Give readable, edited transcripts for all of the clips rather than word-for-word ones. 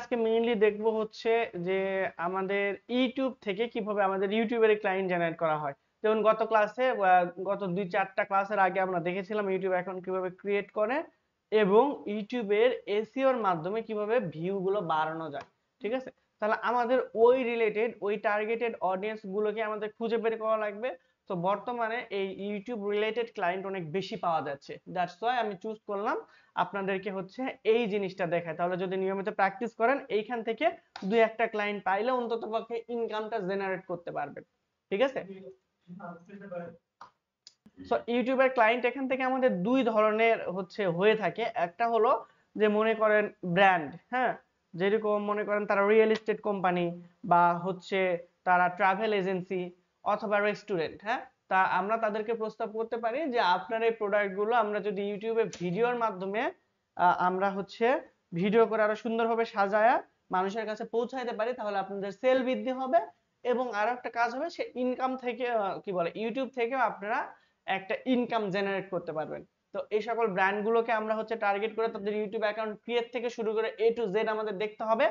আজকে মেইনলি দেখবো হচ্ছে যে আমাদের ইউটিউব থেকে কিভাবে আমাদের ইউটিউবের ক্লায়েন্ট জেনারেট করা হয়। যেমন গত ক্লাসে গত 2-4টা ক্লাসের আগে আমরা দেখেছিলাম ইউটিউব অ্যাকাউন্ট কিভাবে ক্রিয়েট করে এবং ইউটিউবের এসইওর মাধ্যমে কিভাবে ভিউ গুলো বাড়ানো যায়। ঠিক আছে, তাহলে আমাদের ওই রিলেটেড ওই টার্গেটেড অডিয়েন্স গুলোকে আমাদের খুঁজে বের করা লাগবে। তো বর্তমানে এই ইউটিউব রিলেটেড ক্লায়েন্ট অনেক বেশি পাওয়া যাচ্ছে, দ্যাটস ওয়াই আমি চুজ করলাম আপনাদেরকে হচ্ছে এই জিনিসটা দেখায়। তাহলে যদি নিয়মিত প্র্যাকটিস করেন এইখান থেকে দুই একটা ক্লায়েন্ট পাইলে অন্ততপক্ষে ইনকামটা জেনারেট করতে পারবেন। ঠিক আছে, সো ইউটিউবের ক্লায়েন্ট এখান থেকে আমাদের দুই ধরনের হচ্ছে হয়ে থাকে। একটা হলো যে মনে করেন ব্র্যান্ড, হ্যাঁ, যেরকম মনে করেন তারা রিয়েল এস্টেট কোম্পানি বা হচ্ছে তারা ট্রাভেল এজেন্সি অথবা রেস্টুরেন্ট, হ্যাঁ, তা আমরা তাদেরকে প্রস্তাব করতে পারি যে আপনার এই প্রোডাক্টগুলো আমরা যদি ইউটিউবে ভিডিওর মাধ্যমে আমরা হচ্ছে ভিডিও করে আরো সুন্দরভাবে সাজায়া মানুষের কাছে পৌঁছাইতে পারি, তাহলে আপনাদের সেল বৃদ্ধি হবে এবং আরো একটা কাজ হবে, সে ইনকাম থেকে কি বলে ইউটিউব থেকেও আপনারা একটা ইনকাম জেনারেট করতে পারবেন। তো এই সকল ব্র্যান্ড গুলোকে আমরা হচ্ছে টার্গেট করে তাদের ইউটিউব অ্যাকাউন্ট ক্রিয়েট থেকে শুরু করে এ টু জেড আমাদের দেখতে হবে।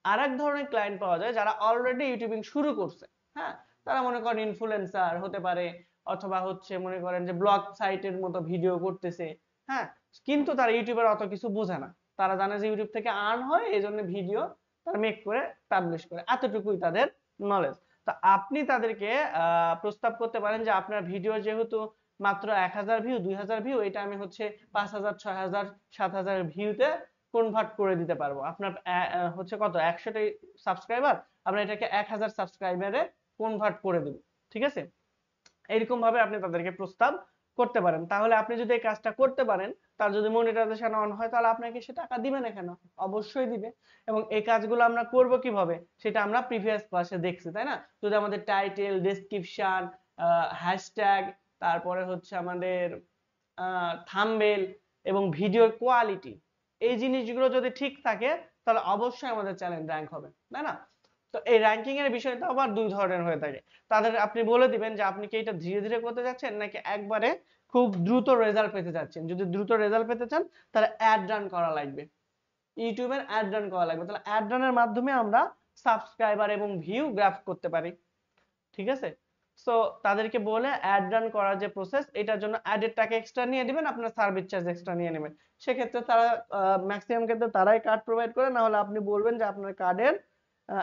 আরেক ধরনের ক্লায়েন্ট পাওয়া যায় যারা অলরেডি ইউটিউবিং শুরু করছে, হ্যাঁ, তারা মনে করেন ইনফ্লুয়েন্সার হতে পারে অথবা হচ্ছে মনে করেন যে ব্লগ সাইটের মতো ভিডিও করতেছে, হ্যাঁ, কিন্তু তারা ইউটিউবের অত কিছু বোঝে না। তারা জানে যে ইউটিউব থেকে আর্ন হয়, এই জন্য ভিডিও তারা মেক করে পাবলিশ করে, এতটুকুই তাদের নলেজ। তো আপনি তাদেরকে প্রস্তাব করতে পারেন যে আপনার ভিডিও যেহেতু মাত্র 1000 ভিউ 2000 ভিউ, এটা আমি হচ্ছে 5000 6000 7000 ভিউতে কনভার্ট করে দিতে পারবো। আপনার হচ্ছে কত 100টা সাবস্ক্রাইবার, আমরা এটাকে 1000 সাবস্ক্রাইবারে কনভার্ট করে দেব। ঠিক আছে, এরকম ভাবে আপনি তাদেরকে প্রস্তাব করতে পারেন। তাহলে আপনি যদি এই কাজটা করতে পারেন, তার যদি মনিটাইজেশন অন হয়, তাহলে আপনাকে সে টাকা দিবে না কেন? অবশ্যই দিবে। এবং এই কাজগুলো আমরা করব কিভাবে সেটা আমরা প্রিভিয়াস ক্লাসে দেখছি, তাই না? যদি আমাদের টাইটেল, ডেসক্রিপশন, হ্যাশট্যাগ, তারপরে হচ্ছে আমাদের থাম্বনেল এবং ভিডিওর কোয়ালিটি, এই জিনিসগুলো যদি ঠিক থাকে তাহলে অবশ্যই আমাদের চ্যানেল র‍্যাঙ্ক হবে, তাই না? তো এই র‍্যাঙ্কিং এর বিষয়টা আবার দুই ধরনের হয়ে থাকে। তাদের আপনি বলে দিবেন যে আপনি কি এটা ধীরে ধীরে করতে যাচ্ছেন নাকি একবারে খুব দ্রুত রেজাল্ট পেতে যাচ্ছেন। যদি দ্রুত রেজাল্ট পেতে চান তাহলে অ্যাড রান করা লাগবে, ইউটিউবের অ্যাড রান করা লাগবে। তাহলে অ্যাড রানের মাধ্যমে আমরা সাবস্ক্রাইবার এবং ভিউ গ্রাফ করতে পারি। ঠিক আছে, সো তাদেরকে বলে অ্যাড রান করার যে প্রসেস, এটার জন্য অ্যাডের টাকা এক্সট্রা নিয়ে দিবেন, আপনার সার্ভিস চার্জ এক্সট্রা নিয়ে নেবেন। সেক্ষেত্রে তারা ম্যাক্সিমাম ক্ষেত্রে তারাই কার্ড প্রোভাইড করে, না হলে আপনি বলবেন যে আপনার কার্ডের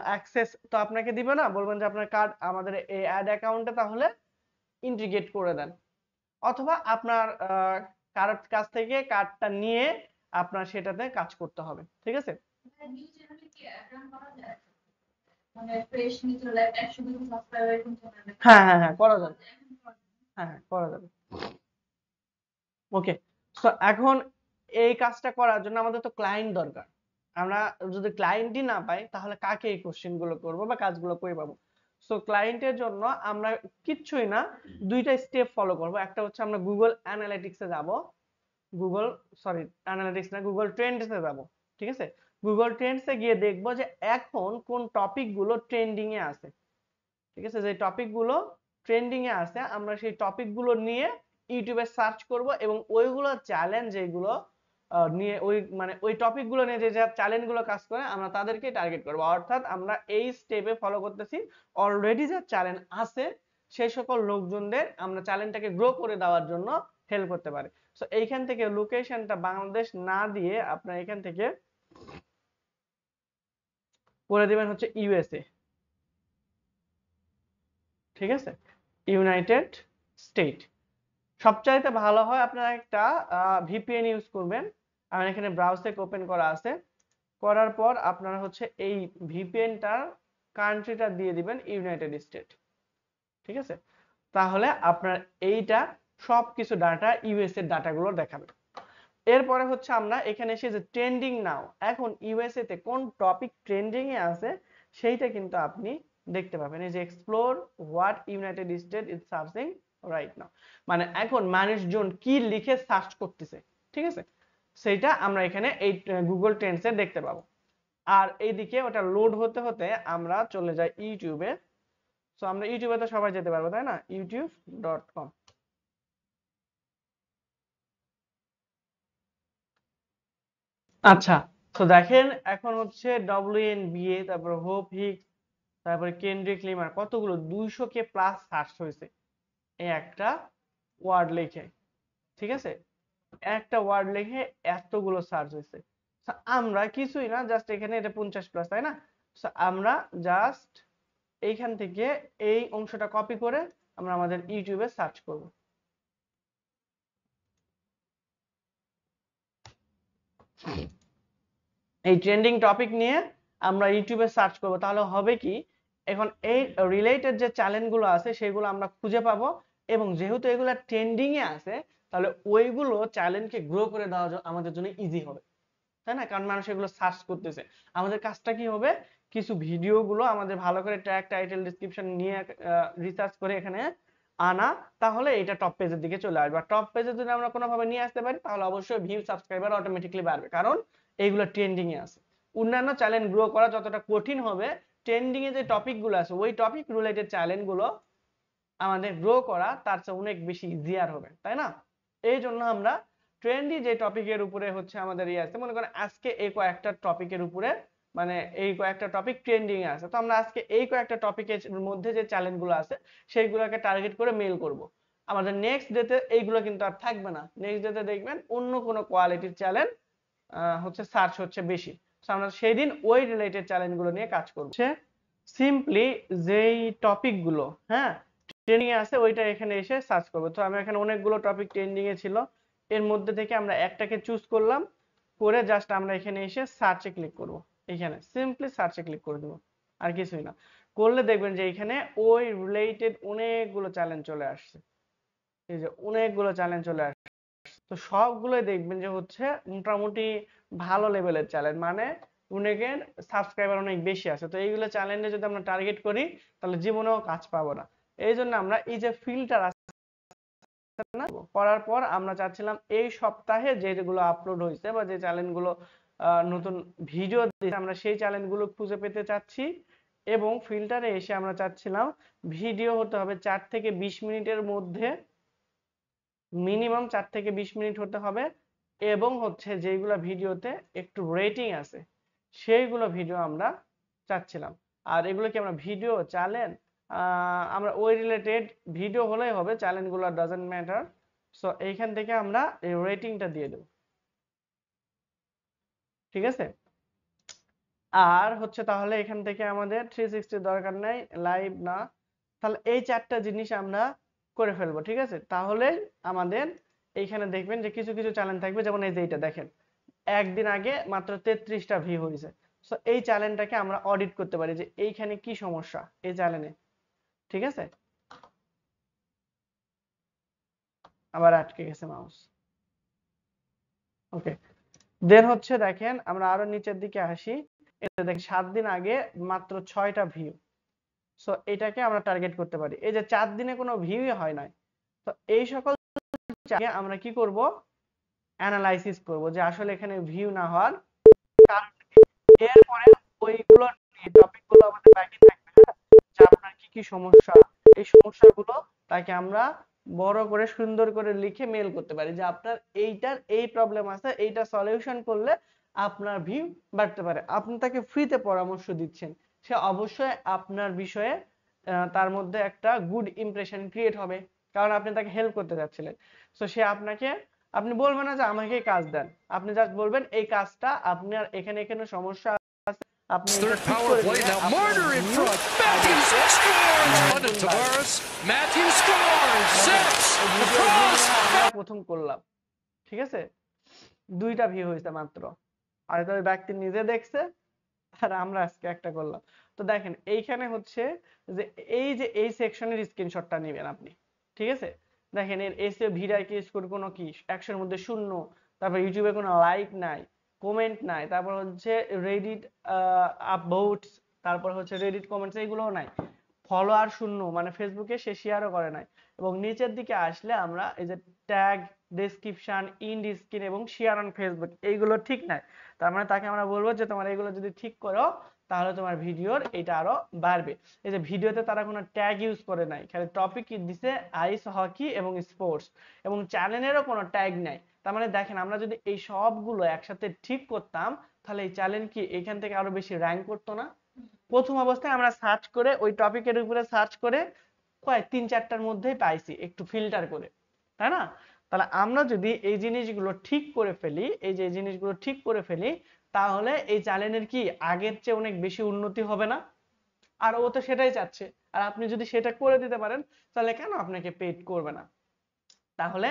অ্যাক্সেস তো আপনাকে দিবে না, বলবেন যে আপনার কার্ড আমাদের এই অ্যাড অ্যাকাউন্টে তাহলে ইন্টিগ্রেট করে দেন, অথবা আপনার কার্ড কাছ থেকে কার্ডটা নিয়ে আপনার সেটাতে কাজ করতে হবে। ঠিক আছে, হ্যাঁ হ্যাঁ হ্যাঁ করা যাবে, হ্যাঁ হ্যাঁ করা যাবে। ওকে, সো এখন এই কাজটা করার জন্য আমাদের তো ক্লায়েন্ট দরকার। আমরা যদি ক্লায়েন্টই না পাই তাহলে কাকে এই কোশ্চেন গুলো করবো বা কাজগুলো করে পাবো? সো ক্লায়েন্টের জন্য আমরা কিচ্ছুই না, দুইটা স্টেপ ফলো করব। একটা হচ্ছে আমরা গুগল অ্যানালিটিক্সে যাব, গুগল সরি অ্যানালিটিক্স না, গুগল ট্রেন্ডসে যাব। ঠিক আছে, গুগল ট্রেন্ডসে গিয়ে দেখবো যে এখন কোন টপিক গুলো ট্রেন্ডিং এ আছে। ঠিক আছে, যে টপিক গুলো ট্রেন্ডিং এ আছে আমরা সেই টপিক গুলো নিয়ে ইউটিউবে সার্চ করব এবং ওইগুলো চ্যালেঞ্জ যেগুলো নিয়ে ওই মানে ওই টপিক গুলো নিয়ে যে চ্যালেঞ্জ গুলো কাজ করে আমরা তাদেরকে টার্গেট করব। অর্থাৎ আমরা এই স্টেপে ফলো করতেছি, অলরেডি যে চ্যালেঞ্জ আছে সেই সকল লোকজনদের আমরা চ্যালেঞ্জটাকে গ্রো করে দেওয়ার জন্য হেল্প করতে পারি। সো এইখান থেকে লোকেশনটা বাংলাদেশ না দিয়ে আপনার এখান থেকে করে দিবেন হচ্ছে ইউএসএ। ঠিক আছে, ইউনাইটেড স্টেট। সবচাইতে ভালো হয় আপনারা একটা ভিপিএন ইউজ করবেন। আমার এখানে ব্রাউজার ওপেন করা আছে, করার পর আপনারা হচ্ছে এই ভিপিএনটার কান্ট্রিটা দিয়ে দিবেন ইউনাইটেড স্টেট। ঠিক আছে, তাহলে আপনার এইটা সবকিছু ডাটা ইউএস এর ডাটাগুলো দেখাবে। এরপরে হচ্ছে আমরা এখানে এসে যে ট্রেন্ডিং নাও, এখন ইউএসএ তে কোন টপিক ট্রেন্ডিং এ আছে সেইটা কিন্তু আপনি দেখতে পাবেন। এই যে explore what United state is searching right now, মানে এখন মানুষজন কি লিখে সার্চ করতেছে। ঠিক আছে, সেইটা আমরা এখানে এই গুগল ট্রেন্ডস এ দেখতে পাবো। আর এইদিকে ওটা লোড হতে হতে আমরা চলে যাই ইউটিউবে। সো আমরা ইউটিউবে তো সবাই যেতে পারবো, তাই না? youtube.com। আচ্ছা, তো দেখেন এখন হচ্ছে WNBA, তারপর হোপ হিক্স, তারপরে কেন্ড্রিক লিমার, কতগুলো 200 কে প্লাস সার্চ হয়েছে এই একটা ওয়ার্ড লিখে। ঠিক আছে, একটা ওয়ার্ড লিখে এতগুলো সার্চ হয়েছে। আমরা কিছুই না, জাস্ট এখানে এটা 50 প্লাস, তাই না? আমরা জাস্ট এইখান থেকে এই অংশটা কপি করে আমরা আমাদের ইউটিউবে সার্চ করব। এই ট্রেন্ডিং টপিক নিয়ে আমরা ইউটিউবে সার্চ করব, তাহলে হবে কি, এখন এই রিলেটেড যে চ্যানেলগুলো আছে সেগুলো আমরা খুঁজে পাবো, এবং যেহেতু এগুলো ট্রেন্ডিং এ আছে তাহলে ওইগুলো চ্যানেলকে গ্রো করে দেওয়া আমাদের জন্য ইজি হবে, তাই না? কারণ মানুষ এগুলো সার্চ করতেছে। আমাদের কাজটা কি হবে, কিছু ভিডিও গুলো আমাদের ভালো করে ট্যাগ টাইটেল ডেসক্রিপশন নিয়ে রিসার্চ করে এখানে আনা, তাহলে এটা টপ পেজের দিকে চলে আসবে। আর টপ পেজে যদি আমরা কোনোভাবে নিয়ে আসতে পারি তাহলে অবশ্যই ভিউ সাবস্ক্রাইবার অটোমেটিক্যালি বাড়বে, কারণ এইগুলো ট্রেন্ডিং এ আছে। অন্যান্য চ্যানেল গ্রো করা যতটা কঠিন হবে, ট্রেন্ডিং এ যে টপিক গুলো আছে ওই টপিক রিলেটেড চ্যানেল গুলো আমাদের গ্রো করা তার চেয়ে অনেক বেশি ইজিয়ার হবে, তাই না? এই জন্য আমরা ট্রেন্ডি যে টপিকের উপরে হচ্ছে আমাদের ইয়ে আছে, মনে করেন আজকে এই কয়েকটা টপিকের উপরে, মানে এই কয়েকটা টপিক ট্রেন্ডিং এ আছে, তো আমরা আজকে এই কয়েকটা টপিকের মধ্যে যে চ্যালেঞ্জগুলো আছে সেইগুলোকে টার্গেট করে মেইল করব। আমাদের নেক্সট ডেতে এইগুলো কিন্তু আর থাকবে না, নেক্সট ডেতে দেখবেন অন্য কোনো কোয়ালিটির চ্যালেঞ্জ হচ্ছে সার্চ হচ্ছে বেশি। তো আমরা সেই দিন ওই রিলেটেড চ্যালেঞ্জগুলো নিয়ে কাজ করব। সিম্পলি যেই টপিকগুলো হ্যাঁ ট্রেন্ডিং এ আছে ওইটা এখানে এসে সার্চ করব। তো আমি এখানে অনেকগুলো টপিক ট্রেন্ডিং এ ছিল, এর মধ্যে থেকে আমরা একটাকে চুজ করলাম, করে জাস্ট আমরা এখানে এসে সার্চে ক্লিক করব। এখানে সিম্পলি সার্চে ক্লিক করে দেব, আর কিছুই না। করলে দেখবেন যে এখানে ওই রিলেটেড অনেকগুলো চ্যালেঞ্জ চলে আসছে, এই যে অনেকগুলো চ্যালেঞ্জ চলে আসছে। তো সবগুলোই দেখবেন যে হচ্ছে মোটামুটি ভালো লেভেলের চ্যালেঞ্জ, মানে অনেকের সাবস্ক্রাইবার অনেক বেশি আছে। তো এইগুলো চ্যালেঞ্জে যদি আমরা টার্গেট করি তাহলে জীবনেও কাজ পাবো না। এই জন্য আমরা এই যে ফিল্টার আছে না, করার পর আমরা চাচ্ছিলাম এই সপ্তাহে যেগুলো আপলোড হয়েছে বা যে চ্যানেলগুলো নতুন ভিডিও দিয়েছে আমরা সেই চ্যানেলগুলো খুঁজে পেতে চাচ্ছি, এবং ফিল্টারে এসে আমরা চাচ্ছিলাম ভিডিও হতে হবে 4 থেকে 20 মিনিটের মধ্যে, মিনিমাম 4 থেকে 20 মিনিট হতে হবে, এবং হচ্ছে যেগুলো ভিডিওতে একটু রেটিং আছে সেইগুলো ভিডিও আমরা চাচ্ছিলাম। আর এগুলো কি আমরা ভিডিও চ্যানেল, আমরা ওই রিলেটেড ভিডিও হলেই হবে, চ্যানেলগুলো ডাজন্ট ম্যাটার। সো এইখান থেকে আমরা এই রেটিংটা দিয়ে দেব, ঠিক আছে? আর হচ্ছে তাহলে এখান থেকে আমাদের 360 দরকার নাই, লাইভ না, তাহলে এই চারটা জিনিস আমরা করে ফেলবো, ঠিক আছে? তাহলে আমাদের এইখানে দেখবেন যে কিছু কিছু চ্যানেল থাকবে, যেমন এই যে এইটা দেখেন একদিন আগে মাত্র 33টা ভিউ হয়েছে। সো এই চ্যানেলটাকে আমরা অডিট করতে পারি যে এইখানে কি সমস্যা এই চ্যানেলে, ঠিক আছে? আবার আটকে গেছে মাউস। ওকে, দেন হচ্ছে দেখেন আমরা আরো নিচের দিকে আসি, এটা দেখেন 7 দিন আগে মাত্র 6টা ভিউ। সো এটাকে আমরা টার্গেট করতে পারি। এই যে 4 দিনে কোনো ভিউই হয় নাই, তো এই সকল আমরা কি করব, অ্যানালাইসিস করব যে আসলে এখানে ভিউ না হওয়ার কারণ কি। এরপরে ওইগুলো টপিকগুলো আমাদের বাকি থাকবে, হ্যাঁ, যে আপনার কি কি সমস্যা, এই সমস্যাগুলো তাকে আমরা বড় করে সুন্দর করে লিখে মেল করতে পারি যে আপনার এইটার এই প্রবলেম আছে, এইটা সলিউশন করলে আপনার ভিউ বাড়তে পারে। আপনি তাকে ফ্রিতে পরামর্শ দিচ্ছেন, সে অবশ্যই আপনার বিষয়ে তার মধ্যে একটা গুড ইমপ্রেশন ক্রিয়েট হবে, কারণ আপনি তাকে হেল্প করতে যাচ্ছিলেন। সো সে আপনাকে, আপনি বলবেন না যে আমাকে কাজ দেন, আপনি জাস্ট বলবেন এই কাজটা আপনার এখানে এখানে সমস্যা আছে, আপনি এটা ঠিক করে দিলে আপনার ভিউ আমরা প্রথম করলাম, ঠিক আছে? 2টা ভিউ হয়েছে মাত্র, আর তো ওই ব্যক্তি নিজে দেখছে, আর আমরা আজকে একটা করলাম। তো দেখেন এইখানে হচ্ছে যে এই সেকশনের স্ক্রিনশটটা নেবেন আপনি, ঠিক আছে? দেখেন এর এসইও ভিডিও স্কোর কোনো কি 100 এর মধ্যে 0, তারপর ইউটিউবে কোনো লাইক নাই, কমেন্ট নাই, তারপর হচ্ছে রেডিট আপভোটস, তারপর হচ্ছে রেডিট কমেন্টস এগুলোও নাই, ফলোয়ার 0, মানে ফেসবুকে সে শেয়ারও করে নাই। এবং নিচের দিকে আসলে আমরা এই যে ট্যাগ, ডেসক্রিপশন, ইন্ড স্ক্রিন এবং শেয়ার অন ফেসবুক এইগুলো ঠিক নাই, তার মানে তাকে আমরা বলবো যে তোমার এগুলো যদি ঠিক করো তাহলে তোমার ভিডিওর এটা আরো বাড়বে। এই যে ভিডিওতে তারা কোনো ট্যাগ ইউজ করে নাই, খালি টপিক দিছে আইস হকি এবং স্পোর্টস, এবং চ্যানেলেরও কোনো ট্যাগ নাই। তার মানে দেখেন আমরা যদি এই সবগুলো একসাথে ঠিক করতাম তাহলে এই চ্যানেল কি এখান থেকে আরো বেশি র্যাঙ্ক করতো না? প্রথম অবস্থায় আমরা সার্চ করে ওই টপিকের উপরে সার্চ করে কয় 3-4টার মধ্যেই পাইছি একটু ফিল্টার করে, তাই না? তাহলে আমরা যদি এই জিনিসগুলো ঠিক করে ফেলি, এই যে জিনিসগুলো ঠিক করে ফেলি, তাহলে এই চ্যানেলের কি আগের চেয়ে অনেক বেশি উন্নতি হবে না? আর ও তো সেটাই চাচ্ছে। আর আপনি যদি সেটা করে দিতে পারেন তাহলে কেন আপনাকে পেড করবে না? তাহলে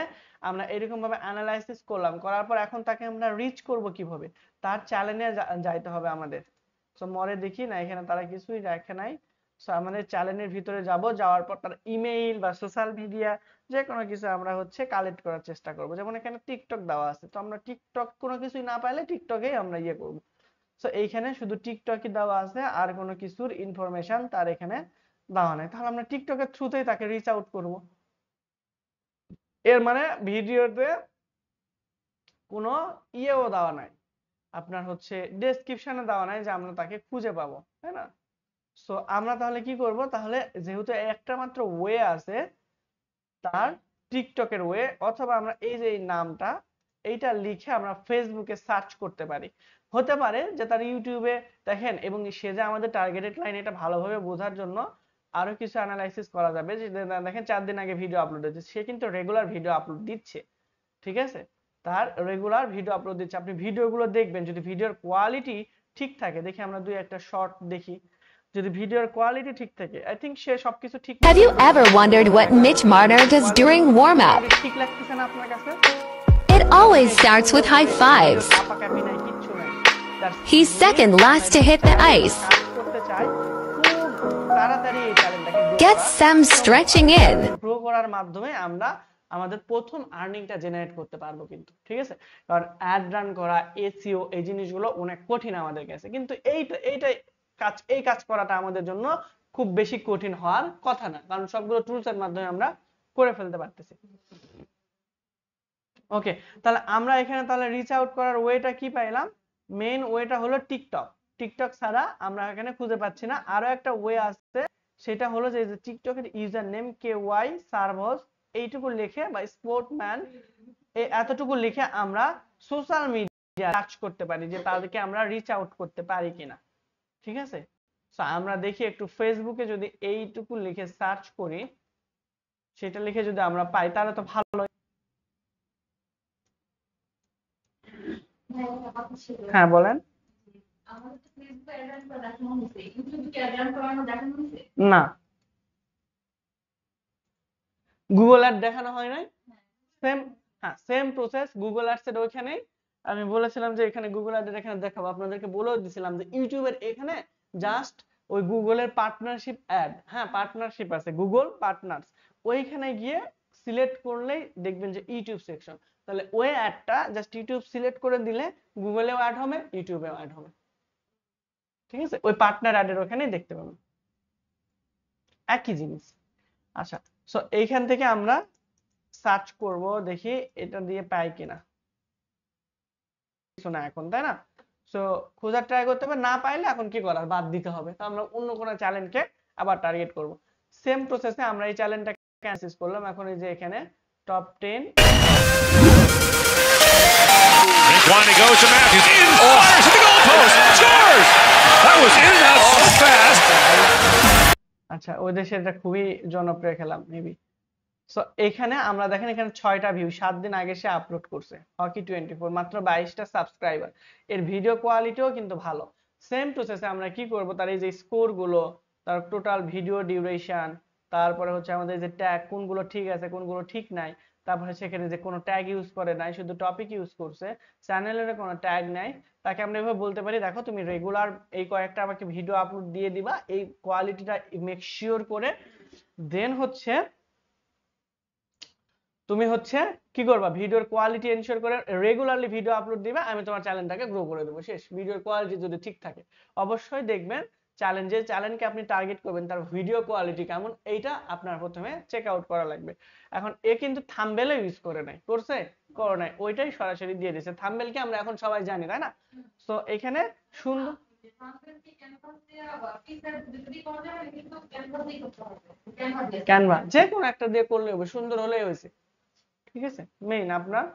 আমরা এরকম ভাবে অ্যানালাইসিস করলাম, করার পর এখন তাকে আমরা রিচ করব কিভাবে? তার চ্যানেলে যাইতে হবে আমাদের। সো মরে দেখি না এখানে তারা কিছুই রাখে নাই। সো আমাদের চ্যানেলের ভিতরে যাব, যাওয়ার পর তার ইমেইল বা সোশ্যাল মিডিয়া যে কোনো কিছু আমরা হচ্ছে কালেক্ট করার চেষ্টা করব। যেমন এখানে টিকটক দেওয়া আছে, তো আমরা টিকটক কোনো কিছুই না পাইলে টিকটকেই আমরা ইয়ে করব। সো এইখানে শুধু টিকটকই দেওয়া আছে, আর কোনো কিছুর ইনফরমেশন তার এখানে দেওয়া নাই। তাহলে আমরা টিকটকের থ্রুতেই তাকে রিচ আউট করব। এর মানে ভিডিওতে কোনো ইয়েও দেওয়া নাই, আপনার হচ্ছে ডেসক্রিপশনে দেওয়া নাই যে আমরা তাকে খুঁজে পাবো, তাই না? সো আমরা তাহলে কি করব? তাহলে যেহেতু একটা মাত্র ওয়ে আছে তার, টিকটকের ওয়ে, অথবা আমরা এই যে এই নামটা এইটা লিখে আমরা ফেসবুকে সার্চ করতে পারি। হতে পারে যে তার ইউটিউবে দেখেন, এবং সে যে আমাদের টার্গেটেড লাইন এটা ভালোভাবে বোঝার জন্য আরো কিছু অ্যানালাইসিস করা যাবে। যে দেখেন 4 দিন আগে ভিডিও আপলোড হয়েছে, সে কিন্তু রেগুলার ভিডিও আপলোড দিচ্ছে, ঠিক আছে? তার রেগুলার ভিডিও আপলোড দিচ্ছে, আপনি ভিডিওগুলো দেখবেন, যদি ভিডিওর কোয়ালিটি ঠিক থাকে, দেখি আমরা দুই একটা শর্ট দেখি, যদি ভিডিওর কোয়ালিটি ঠিক থাকে, আই থিংক সে সবকিছু ঠিক। Have you ever wondered what Mitch Marner does during warm-up? ঠিক লাগতেছে না আপনার কাছে? It always starts with high fives. কাপাকাপি নাই, কিচ্ছু নাই। He's second last to hit the ice. কাজ করতে চায়, খুব তাড়াতাড়ি এই চ্যালেঞ্জটাকে Get some stretching in. Grow করার মাধ্যমে আমরা আমাদের প্রথম আর্নিংটা জেনারেট করতে পারবো কিন্তু, ঠিক আছে? কারণ অ্যাড রান করা, এসইও, এই জিনিসগুলো অনেক কঠিন আমাদের কাছে, কিন্তু এই কাজ করাটা আমাদের জন্য খুব বেশি কঠিন হওয়ার কথা না, কারণ সবগুলো টুলস এর মাধ্যমে আমরা করে ফেলতে পারতেছি। ওকে, তাহলে আমরা এখানে তাহলে রিচ আউট করার ওয়েটা কি পাইলাম? মেইন ওয়েটা হলো টিকটক। টিকটক ছাড়া আমরা এখানে খুঁজে পাচ্ছি না। আরো একটা ওয়ে আছে, সেটা হলো যে টিকটকের ইউজার নেম KY সার্ভস এইটুকু লিখে, বা স্পোর্টম্যান এতটুকু লিখে আমরা সোশ্যাল মিডিয়া সার্চ করতে পারি যে তাদেরকে আমরা রিচ আউট করতে পারি কিনা, ঠিক আছে? সো আমরা দেখি একটু ফেসবুকে যদি এইটুকু লিখে সার্চ করি, সেটা লিখে যদি আমরা পাই তাহলে তো ভালো। হ্যাঁ বলেন। না, গুগল অ্যাড দেখানো হয় নাই। সেম, হ্যাঁ সেম প্রসেস গুগল অ্যাডস এর ওইখানেই আমি বলেছিলাম যে এখানে গুগল অ্যাড এর এখানে দেখাবো, আপনাদেরকে বলেও দিয়েছিলাম যে ইউটিউবের এখানে জাস্ট ওই গুগলের পার্টনারশিপ অ্যাড, হ্যাঁ পার্টনারশিপ আছে গুগল পার্টনার্স, ওইখানে গিয়ে সিলেক্ট করলেই দেখবেন যে ইউটিউব সেকশন, তাহলে ওই অ্যাডটা জাস্ট ইউটিউব সিলেক্ট করে দিলে গুগলেও অ্যাড হবে, ইউটিউবেও অ্যাড হবে, ঠিক আছে? ওই পার্টনার অ্যাড এর ওখানেই দেখতে পাবেন, একই জিনিস। আচ্ছা, সো এইখান থেকে আমরা সার্চ করব, দেখি এটা দিয়ে পাই কিনা, কিছু না এখন, তাই না? সো খোঁজার ট্রাই করতে হবে, না পাইলে এখন কি করার, বাদ দিতে হবে। তো আমরা অন্য কোনো চ্যালেঞ্জকে আবার টার্গেট করব। সেম প্রসেসে আমরা এই চ্যালেঞ্জটাকে অ্যানালাইসিস করলাম। এখন এই যে এখানে top 10 Winding goes to Matthews. In, fires at the goalpost. Scores! That was in and out so fast. আচ্ছা, ওই দেশে এটা খুবই জনপ্রিয় খেলা মেবি। সো এখানে আমরা দেখেন এখানে 6টা ভিউ 7 দিন আগে সে আপলোড করছে, হকি 24, মাত্র 22টা সাবস্ক্রাইবার, এর ভিডিও কোয়ালিটিও কিন্তু ভালো। সেম প্রসেসে আমরা কি করব, তার এই যে স্কোর গুলো, তার টোটাল ভিডিও ডিউরেশন, তারপরে হচ্ছে আমাদের যে ট্যাগ কোনগুলো ঠিক আছে কোনগুলো ঠিক নাই, তারপরে সেখানে যে কোনো ট্যাগ ইউজ করে নাই, শুধু টপিক ইউজ করছে, চ্যানেলের কোনো ট্যাগ নাই, তাকে আমরা এভাবে বলতে পারি দেখো তুমি রেগুলার এই কয়েকটা আমাকে ভিডিও আপলোড দিয়ে দিবা, এই কোয়ালিটিটা মেক শিওর করে, দেন হচ্ছে তুমি হচ্ছে কি করবা, ভিডিওর কোয়ালিটি এনশিওর করে রেগুলারলি ভিডিও আপলোড দিবে, আমি তোমার চ্যানেলটাকে গ্রো করে দেবো, শেষ। ভিডিওর কোয়ালিটি যদি ঠিক থাকে, অবশ্যই দেখবেন চ্যানেলকে আপনি টার্গেট করবেন তার ভিডিও কোয়ালিটি কেমন, এইটা আপনার প্রথমে চেক আউট করা লাগবে। এখন এ কিন্তু থাম্বনেলও ইউজ করে নাই, করছে করে নাই, ওইটাই সরাসরি দিয়ে দিয়েছে। থাম্বনেলকে আমরা এখন সবাই জানি, তাই না? সো এখানে সুন্দর ক্যানভা যে কোনো একটা দিয়ে করলে হবে, সুন্দর হলেই হয়েছে, ঠিক আছে? মেইন আপনার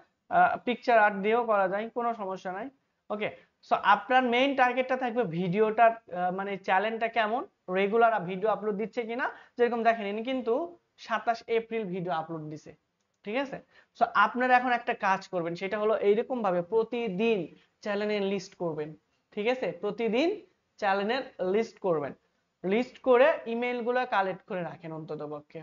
পিকচার আর্ট দিয়েও করা যায়, কোনো সমস্যা নাই। ওকে, সো আপনার মেইন টার্গেটটা থাকবে ভিডিওটার মানে চ্যানেলটা কেমন, রেগুলার ভিডিও আপলোড দিচ্ছে কিনা। যেরকম দেখেন ইনি কিন্তু 27 এপ্রিল ভিডিও আপলোড দিছে, ঠিক আছে। সো আপনারা এখন একটা কাজ করবেন, সেটা হলো এইরকম ভাবে প্রতিদিন চ্যানেলের লিস্ট করবেন, ঠিক আছে। প্রতিদিন চ্যানেলের লিস্ট করবেন, লিস্ট করে ইমেল গুলো কালেক্ট করে রাখেন অন্ততপক্ষে,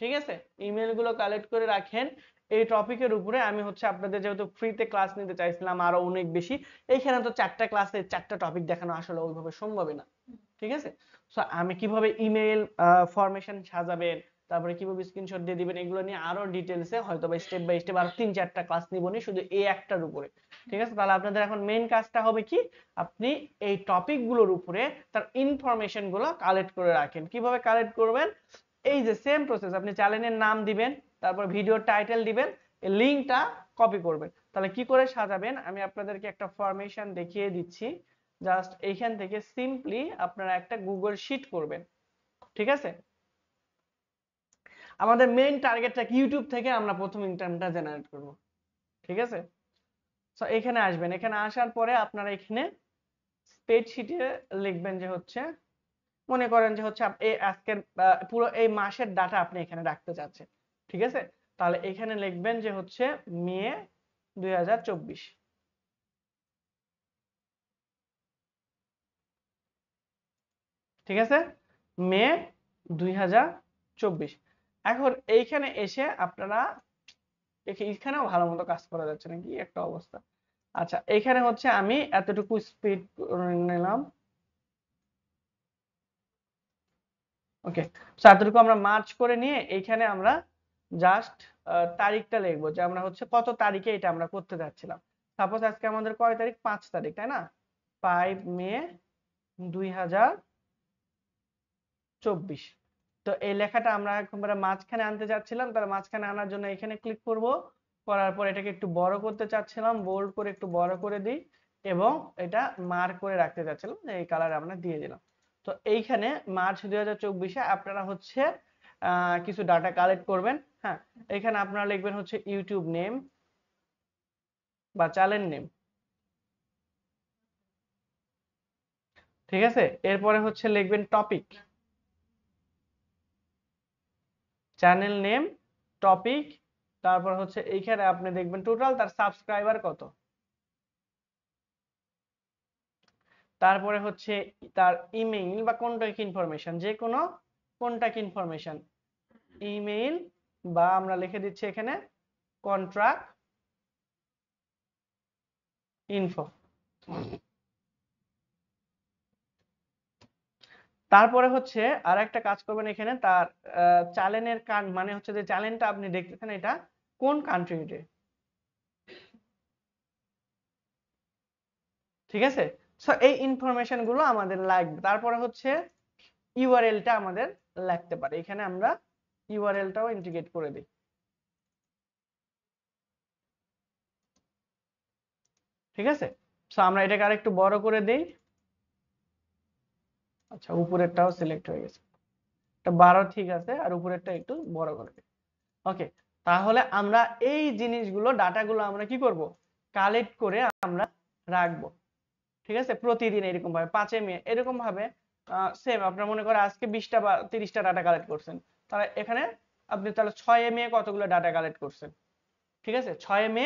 ঠিক আছে। ইমেল গুলো কালেক্ট করে রাখেন এই টপিকের উপরে। আমি হচ্ছে আপনাদের যেহেতু ফ্রিতে ক্লাস নিতে চাইছিলাম আরো অনেক বেশি, এইখানে তো 4টা ক্লাসে 4টা টপিক দেখানো আসলে ওইভাবে সম্ভবই না, ঠিক আছে। সো আমি কিভাবে ইমেল ফরমেশন সাজাবেন, তারপরে কিভাবে স্ক্রিনশট দিয়ে দিবেন, এগুলো নিয়ে আরো ডিটেইলসে হয়তো বা স্টেপ বাই স্টেপ আরো 3-4টা ক্লাস নিবনি শুধু এই একটার উপরে, ঠিক আছে। তাহলে আপনাদের এখন মেইন কাজটা হবে কি, আপনি এই টপিক গুলোর উপরে তার ইনফরমেশন গুলো কালেক্ট করে রাখেন। কিভাবে কালেক্ট করবেন, এই যে সেম প্রসেস, আপনি চ্যানেলের নাম দিবেন, তারপর ভিডিওর টাইটেল দিবেন, এই লিংকটা কপি করবেন। তাহলে কি করে সাজাবেন আমি আপনাদেরকে একটা ফরমেশন দেখিয়ে দিচ্ছি। জাস্ট এইখান থেকে সিম্পলি আপনারা একটা গুগল শিট করবেন, ঠিক আছে। আমাদের মেইন টার্গেটটা ইউটিউব থেকে আমরা প্রথম ইনকামটা জেনারেট করব, ঠিক আছে। সো এখানে আসবেন, এখানে আসার পরে আপনারা এখানে স্প্রেডশিটে লিখবেন যে হচ্ছে, মনে করেন যে হচ্ছে এই আজকের পুরো এই মাসের ডাটা আপনি এখানে রাখতে চাচ্ছেন, ঠিক আছে। তাহলে এখানে লিখবেন যে হচ্ছে মে 2024, ঠিক আছে, মে 2024। এখন এইখানে এসে আপনারা এখানেও ভালো মতো কাজ করা যাচ্ছে না, কি একটা অবস্থা। আচ্ছা এখানে হচ্ছে আমি এতটুকু স্পিড করে নিলাম, ওকে। সো এতটুকু আমরা মার্চ করে নিয়ে এইখানে আমরা জাস্ট তারিখটা লিখবো যে আমরা হচ্ছে কত তারিখে এটা আমরা করতে যাচ্ছিলাম। সাপোজ আজকে আমাদের কয় তারিখ, 5 তারিখ, তাই না, 5 মে 2024। তো এই লেখাটা আমরা একেবারে মাঝখানে আনতে যাচ্ছিলাম, তাহলে মাঝখানে আনার জন্য এখানে ক্লিক করব, করার পর এটাকে একটু বড় করতে চাচ্ছিলাম, বোল্ড করে একটু বড় করে দিই, এবং এটা মার্ক করে রাখতে চাচ্ছিলাম, এই কালার আমরা দিয়ে দিলাম। তো এইখানে মার্চ 2024-এ আপনারা হচ্ছে কিছু ডাটা কালেক্ট করবেন। হ্যাঁ, এখানে আপনারা লিখবেন হচ্ছে ইউটিউব নেম বা চ্যানেল নেম, ঠিক আছে। এরপরে হচ্ছে লিখবেন টপিক, চ্যানেল নেম, টপিক, তারপর হচ্ছে এইখানে আপনি দেখবেন টোটাল তার সাবস্ক্রাইবার কত, তারপরে হচ্ছে তার ইমেইল বা কন্টাক্ট ইনফরমেশন, যে কোনো কন্টাক্ট ইনফরমেশন, ইমেইল বা আমরা লিখে দিচ্ছি এখানে কন্ট্রাক্ট ইনফো। তারপরে হচ্ছে আর একটা কাজ করবেন, এখানে তার চ্যানেলের মানে হচ্ছে যে চ্যানেলটা আপনি দেখতেছেন এটা কোন কান্ট্রিতে, ঠিক আছে। সো এই ইনফরমেশন গুলো আমাদের লাগবে। তারপরে হচ্ছে ইউআরএলটা আমাদের লাগতে পারে, এখানে আমরা ইউআরএলটাও ইন্টিগ্রেট করে দিই, ঠিক আছে। সো আমরা এটাকে আরেকটু বড় করে দেই। আচ্ছা উপরেরটাও সিলেক্ট হয়ে গেছে, এটা 12 ঠিক আছে, আর উপরেরটা একটু বড় করে দিই, ওকে। তাহলে আমরা এই জিনিসগুলো ডাটাগুলো আমরা কি করব, কালেক্ট করে আমরা রাখবো, ঠিক আছে। প্রতিদিন এরকম ভাবে 5 মে এরকম ভাবে সেম আপনার মনে করে আজকে 20টা বা 30টা ডাটা কালেক্ট করছেন, তাহলে এখানে আপনি তাহলে 6 মে কতগুলো ডাটা কালেক্ট করছেন, ঠিক আছে। 6 মে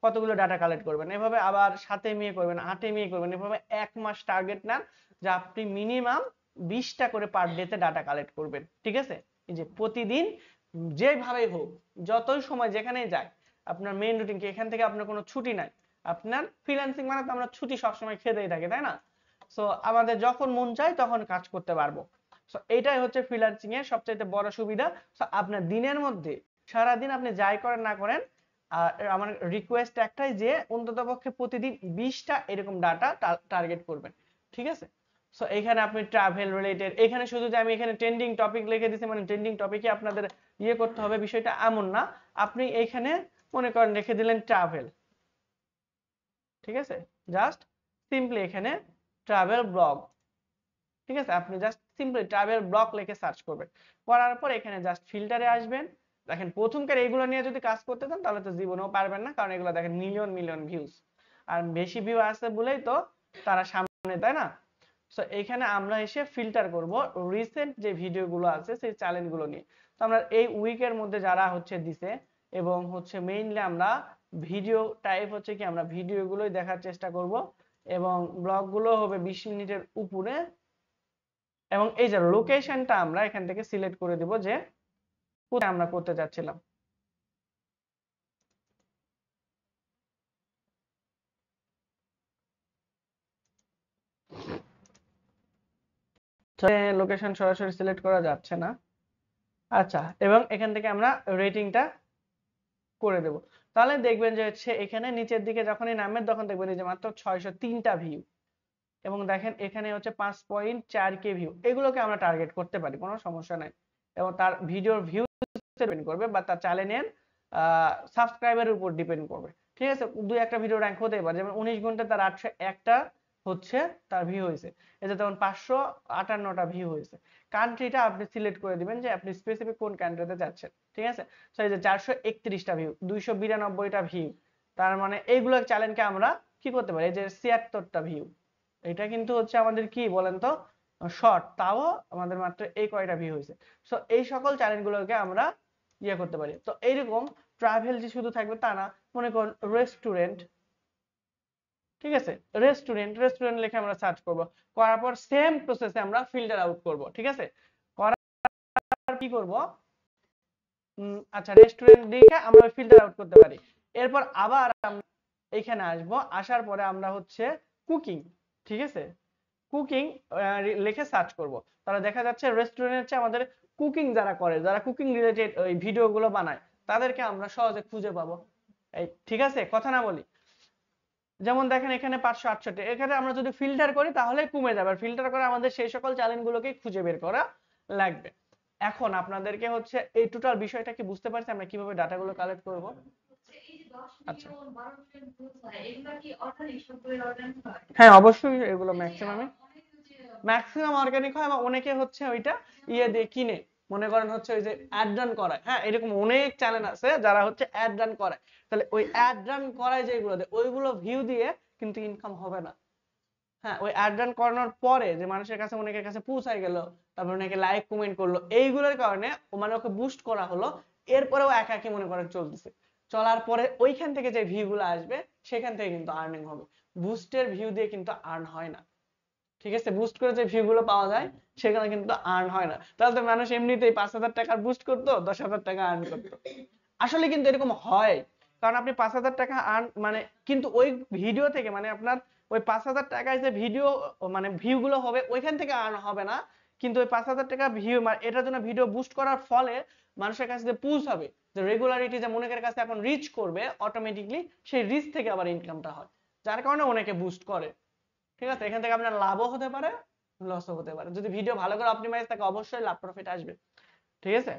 কতগুলো ডাটা কালেক্ট করবেন, এভাবে আবার 7 মে করবেন, 8 মে করবেন, এভাবে এক মাস টার্গেট নেন যে আপনি মিনিমাম 20টা করে পার ডেতে ডাটা কালেক্ট করবেন, ঠিক আছে। এই যে প্রতিদিন যেভাবেই হোক, যতই সময় যেখানেই যায়, আপনার মেইন রুটিন কি, এখান থেকে আপনার কোনো ছুটি নাই। আপনার ফ্রিল্যান্সিং মানে তো আমরা ছুটি সবসময় খেতেই থাকি, তাই না। সো আমাদের যখন মন চায় তখন কাজ করতে পারবো। সো এইটাই হচ্ছে ফ্রিল্যান্সিং এর সবচেয়ে বড় সুবিধা। সো আপনার দিনের মধ্যে সারাদিন আপনি যাই করেন না করেন, আমার রিকোয়েস্ট একটাই যে অন্ততপক্ষে প্রতিদিন 20টা এরকম ডাটা টার্গেট করবেন, ঠিক আছে। সো এখানে আপনি ট্রাভেল রিলেটেড, এখানে শুধু যে আমি এখানে ট্রেন্ডিং টপিক লিখে দিয়েছি মানে ট্রেন্ডিং টপিকে আপনাদের ইয়ে করতে হবে বিষয়টা এমন না। আপনি এইখানে মনে করেন লিখে দিলেন ট্রাভেল, ঠিক আছে, জাস্ট সিম্পলি এখানে ট্রাভেল ব্লগ, ঠিক আছে। আপনি জাস্ট সিম্পলি ট্রাভেল ব্লগ লিখে সার্চ করবেন, করার পর এখানে জাস্ট ফিল্টারে আসবেন। দেখেন প্রথমকার এইগুলো নিয়ে যদি কাজ করতে চান তাহলে তো জীবনেও পারবেন না, কারণ এগুলো দেখেন মিলিয়ন মিলিয়ন ভিউজ, আর বেশি ভিউ আসে বলেই তো তারা সামনে, তাই না? সো এখানে আমরা এসে ফিল্টার করব রিসেন্ট যে ভিডিওগুলো আছে সেই চ্যানেলগুলো নিয়ে। তো আমরা এই উইকের মধ্যে যারা হচ্ছে দিছে এবং হচ্ছে মেইনলি আমরা ভিডিও টাইপ হচ্ছে কি আমরা ভিডিওগুলোই দেখার চেষ্টা করব এবং ব্লগগুলো হবে 20 মিনিটের উপরে এবং এই যে লোকেশনটা আমরা এখান থেকে সিলেক্ট করে দেব যে কোথায় আমরা করতে যাচ্ছিলাম। লোকেশন সরাসরি সিলেক্ট করা যাচ্ছে না। আচ্ছা, এবং এখান থেকে আমরা রেটিংটা করে দেব। তাহলে দেখবেন যে হচ্ছে এখানে নিচের দিকে যখনই নামবেন তখন দেখবেন যে মাত্র 603টা ভিউ এবং দেখেন এখানে হচ্ছে 5.4k ভিউ। এগুলোকে আমরা টার্গেট করতে পারি, কোনো সমস্যা নাই। এবং তার ভিডিওর ভিউ ডিপেন্ড করবে বা তার চ্যানেলের সাবস্ক্রাইবারের উপর ডিপেন্ড করবে, ঠিক আছে? দুই একটা ভিডিও র‍্যাঙ্ক হতেই পারে, যেমন 19 ঘন্টা তার 801টা হচ্ছে তার ভিউ হয়েছে, এতে তখন 558টা ভিউ হয়েছে। কান্ট্রিটা আপনি সিলেক্ট করে দিবেন যে আপনি স্পেসিফিক কোন কান্ট্রিতে যাচ্ছেন, ঠিক আছে? সো এই যে 431টা ভিউ, 292টা ভিউ, তার মানে এইগুলো চ্যানেলকে আমরা কি করতে পারি? এই যে 76টা ভিউ, এটা কিন্তু হচ্ছে আমাদের কি বলেন তো শর্ট, তাও আমাদের মাত্র এই কয়টা ভিউ হয়েছে। সো এই সকল চ্যানেলগুলোকে আমরা ইয়ে করতে পারি। তো এইরকম ট্রাভেল যে শুধু থাকবে তা না, মনে করুন রেস্টুরেন্ট, ঠিক আছে? রেস্টুরেন্ট লিখে আমরা সার্চ করব, করার পর সেম প্রসেসে আমরা ফিল্টার আউট করব, ঠিক আছে? করার কি করব, আচ্ছা রেস্টুরেন্ট লিখে আমরা ফিল্টার আউট করতে পারি। এরপর আবার আমরা এখানে আসব, আসার পরে আমরা হচ্ছে কুকিং, ঠিক আছে, কুকিং লিখে সার্চ করব। তাহলে দেখা যাচ্ছে রেস্টুরেন্টের চেয়ে আমাদের কুকিং যারা করে, যারা কুকিং রিলেটেড ওই ভিডিওগুলো বানায়, তাদেরকে আমরা সহজে খুঁজে পাবো। এই ঠিক আছে, কথা না বলি। যেমন দেখেন এখানে 568, এখানে আমরা যদি ফিল্টার করি তাহলে কমে যাবে। আর ফিল্টার করে আমাদের সেই সকল চ্যানেলগুলোকে খুঁজে বের করা লাগবে। এখন আপনাদেরকে হচ্ছে এই টোটাল বিষয়টা কি বুঝতে পারছেন আমরা কিভাবে ডাটাগুলো কালেক্ট করব? আচ্ছা, হ্যাঁ অবশ্যই এগুলো ম্যাক্সিমাম অর্গানিক হয়, বা অনেকে হচ্ছে ওইটা ইয়ে দিয়ে কিনে, মনে করেন হচ্ছে ওই যে অ্যাড রান করায়। হ্যাঁ, এরকম অনেক চ্যানেল আছে যারা হচ্ছে অ্যাড রান করায়। তাহলে ওই অ্যাড রান করায় যেগুলো দেয় ওইগুলো ভিউ দিয়ে কিন্তু ইনকাম হবে না। হ্যাঁ, ওই অ্যাড রান করানোর পরে যে মানুষের কাছে অনেকের কাছে পৌঁছায় গেল, তারপর অনেকে লাইক কমেন্ট করলো, এইগুলোর কারণে মানে ওকে বুস্ট করা হলো। এরপরেও একা একই মনে করেন চলতেছে, চলার পরে ওইখান থেকে যে ভিউ গুলো আসবে সেখান থেকে কিন্তু আর্নিং হবে। বুস্টের ভিউ দিয়ে কিন্তু আর্ন হয় না, ঠিক আছে? বুস্ট করে যে ভিউ গুলো পাওয়া যায় সেখানে কিন্তু আর্ন হয় না। তাহলে তো মানুষ এমনিতেই 5,000 টাকার বুস্ট করতো, 10,000 টাকা আর্ন করতো। আসলে কিন্তু এরকম হয়, কারণ আপনি 5,000 টাকা আর্ন মানে কিন্তু ওই ভিডিও থেকে মানে আপনার ওই 5,000 টাকায় যে ভিডিও মানে ভিউ গুলো হবে ওইখান থেকে আর্ন হবে না, কিন্তু ওই 5,000 টাকা ভিউ মানে এটার জন্য ভিডিও বুস্ট করার ফলে মানুষের কাছে যে পুশ হবে, যে রেগুলারিটি যে অনেকের কাছে এখন রিচ করবে অটোমেটিকলি, সেই রিচ থেকে আবার ইনকামটা হয়, যার কারণে অনেকে বুস্ট করে, ঠিক আছে? এখান থেকে আপনার লাভও হতে পারে, লসও হতে পারে। যদি ভিডিও ভালো করে অপটিমাইজ থাকে অবশ্যই লাভ প্রফিট আসবে, ঠিক আছে?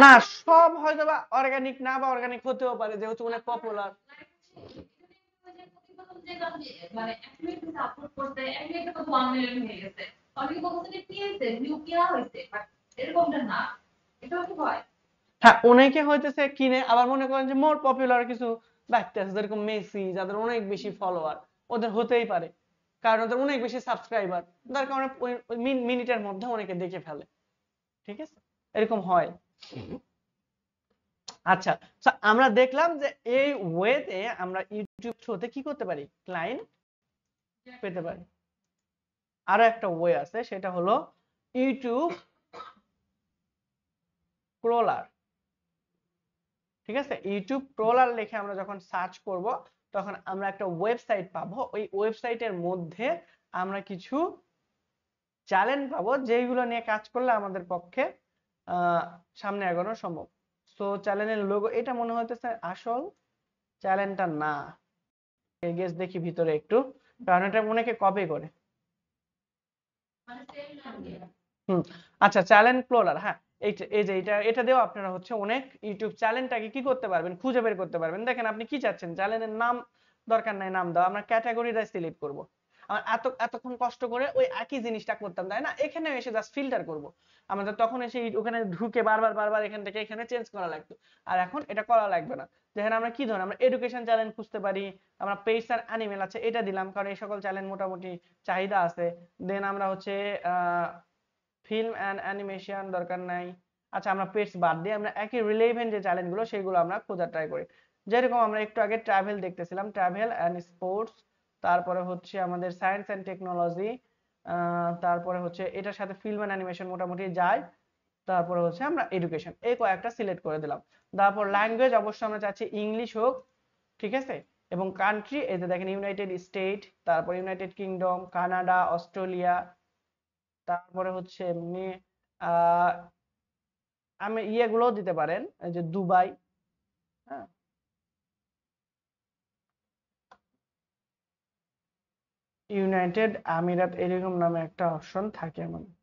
না সব হয়তো বা অর্গানিক না, বা অর্গানিক হতেও পারে, যেহেতু অনেক পপুলার। হ্যাঁ, অনেকে হইতেছে কিনে, আবার মনে করেন যে মোর পপুলার কিছু ব্যক্তি আছে যেরকম মেসি, যাদের অনেক বেশি ফলোয়ার, ওদের হতেই পারে কারণ ওদের অনেক বেশি সাবস্ক্রাইবার, যার কারণে ওই মিনিটের মধ্যে অনেকে দেখে ফেলে, ঠিক আছে? এরকম হয়। আচ্ছা, আমরা দেখলাম যে এই ওয়েতে আমরা ইউটিউব থ্রুতে কি করতে পারি, ক্লায়েন্ট পেতে পারি। আরো একটা ওয়ে আছে, সেটা হলো ইউটিউব ক্রলার, ঠিক আছে? ইউটিউব ক্রলার লিখে আমরা যখন সার্চ করব তখন আমরা একটা ওয়েবসাইট পাবো। ওই ওয়েবসাইটের মধ্যে আমরা কিছু চ্যানেল পাবো যেগুলো নিয়ে কাজ করলে আমাদের পক্ষে সামনে এগোনো সম্ভব। সো চ্যানেলের লোগো এটা মনে হইতেছে আসল চ্যানেলটা না, গেস দেখি ভিতরে একটু, কারণ এটা অনেকে কপি করে। আচ্ছা, চ্যানেল ক্রলার, হ্যাঁ এই যে এটা দিয়েও আপনারা হচ্ছে অনেক ইউটিউব চ্যানেলটাকে কি করতে পারবেন, খুঁজে বের করতে পারবেন। দেখেন আপনি কি চাচ্ছেন, চ্যানেলের নাম দরকার নাই নাম দাও, আমরা ক্যাটাগরিটা সিলেক্ট করব। আমরা এতক্ষণ কষ্ট করে ওই একই জিনিসটা করতাম, তাই না? এখানে এসে জাস্ট ফিল্টার করব, আমাদের তখন এসে ওখানে ঢুকে বারবার এখান থেকে এখানে চেঞ্জ করা লাগতো। আর এখন এটা করা লাগবে না। যেখানে আমরা কি ধরনের আমরা এডুকেশন চ্যানেল খুঁজতে পারি, আমরা পেইডস আর অ্যানিমেল আছে এটা দিলাম, কারণ এই সকল চ্যানেল মোটামুটি চাহিদা আছে। দেন আমরা হচ্ছে ফিল্ম অ্যান্ড অ্যানিমেশন দরকার নাই। আচ্ছা, আমরা পেটস বাদ দিয়ে আমরা একই রিলেভেন্ট যে চ্যানেলগুলো সেগুলো আমরা খোঁজার ট্রাই করি। যেরকম আমরা একটু আগে ট্রাভেল দেখতেছিলাম, ট্রাভেল অ্যান্ড স্পোর্টস, তারপরে হচ্ছে আমাদের সায়েন্স অ্যান্ড টেকনোলজি, তারপরে হচ্ছে এটার সাথে ফিল্ম অ্যান্ড অ্যানিমেশন মোটামুটি যায়। তারপরে হচ্ছে আমরা এডুকেশন, এই কয়েকটা সিলেক্ট করে দিলাম। তারপর ল্যাঙ্গুয়েজ অবশ্যই আমরা চাচ্ছি ইংলিশ হোক, ঠিক আছে। এবং কান্ট্রি এই যে দেখেন ইউনাইটেড স্টেট, তারপর ইউনাইটেড কিংডম, কানাডা, অস্ট্রেলিয়া, তারপরে হচ্ছে এমনি আহ আমি ইয়েগুলোও দিতে পারেন, এই যে দুবাই, হ্যাঁ, ইউনাইটেড আমিরাত, এরকম নামে একটা অপশন থাকে আমাদের।